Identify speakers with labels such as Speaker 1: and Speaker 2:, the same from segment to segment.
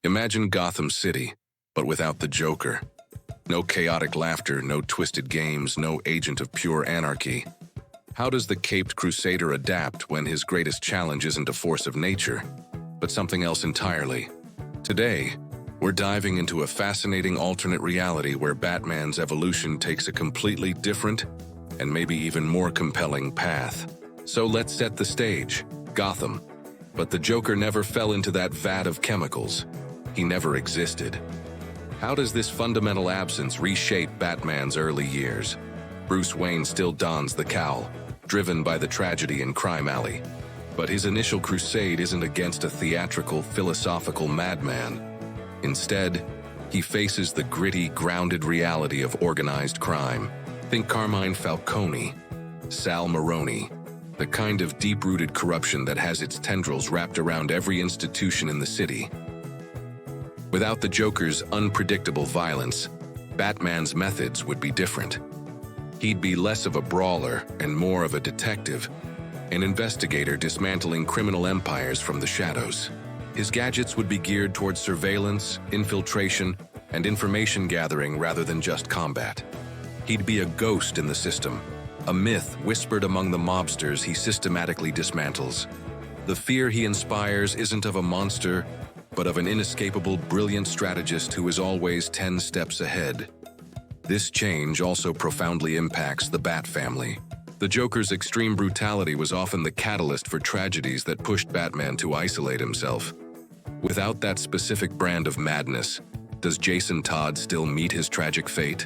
Speaker 1: Imagine Gotham City, but without the Joker. No chaotic laughter, no twisted games, no agent of pure anarchy. How does the caped crusader adapt when his greatest challenge isn't a force of nature, but something else entirely? Today, we're diving into a fascinating alternate reality where Batman's evolution takes a completely different and maybe even more compelling path. So let's set the stage. Gotham. But the Joker never fell into that vat of chemicals. He never existed. How does this fundamental absence reshape Batman's early years? Bruce Wayne still dons the cowl, driven by the tragedy in Crime Alley. But his initial crusade isn't against a theatrical, philosophical madman. Instead, he faces the gritty, grounded reality of organized crime. Think Carmine Falcone, Sal Maroni, the kind of deep-rooted corruption that has its tendrils wrapped around every institution in the city. Without the Joker's unpredictable violence, Batman's methods would be different. He'd be less of a brawler and more of a detective, an investigator dismantling criminal empires from the shadows. His gadgets would be geared towards surveillance, infiltration, and information gathering rather than just combat. He'd be a ghost in the system, a myth whispered among the mobsters he systematically dismantles. The fear he inspires isn't of a monster, but of an inescapable, brilliant strategist who is always 10 steps ahead. This change also profoundly impacts the Bat family. The Joker's extreme brutality was often the catalyst for tragedies that pushed Batman to isolate himself. Without that specific brand of madness, does Jason Todd still meet his tragic fate?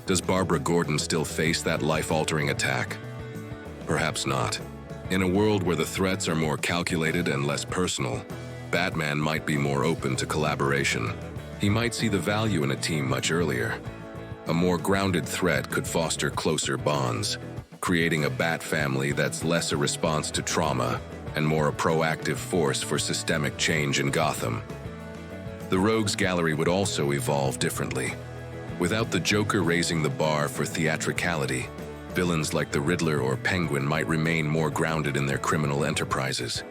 Speaker 1: Does Barbara Gordon still face that life-altering attack? Perhaps not. In a world where the threats are more calculated and less personal, Batman might be more open to collaboration. He might see the value in a team much earlier. A more grounded threat could foster closer bonds, creating a Bat family that's less a response to trauma and more a proactive force for systemic change in Gotham. The Rogues Gallery would also evolve differently. Without the Joker raising the bar for theatricality, villains like the Riddler or Penguin might remain more grounded in their criminal enterprises.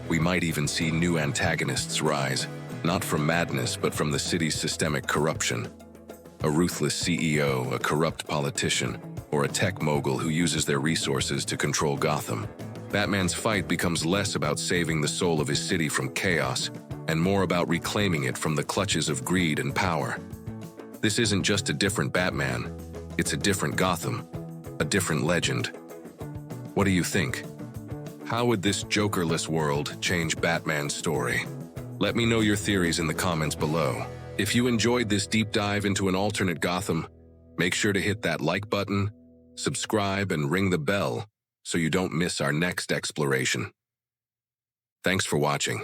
Speaker 1: We might even see new antagonists rise, not from madness but from the city's systemic corruption. A ruthless CEO, a corrupt politician, or a tech mogul who uses their resources to control Gotham. Batman's fight becomes less about saving the soul of his city from chaos and more about reclaiming it from the clutches of greed and power. This isn't just a different Batman, it's a different Gotham, a different legend. What do you think? How would this Jokerless world change Batman's story? Let me know your theories in the comments below. If you enjoyed this deep dive into an alternate Gotham, make sure to hit that like button, subscribe, and ring the bell so you don't miss our next exploration. Thanks for watching.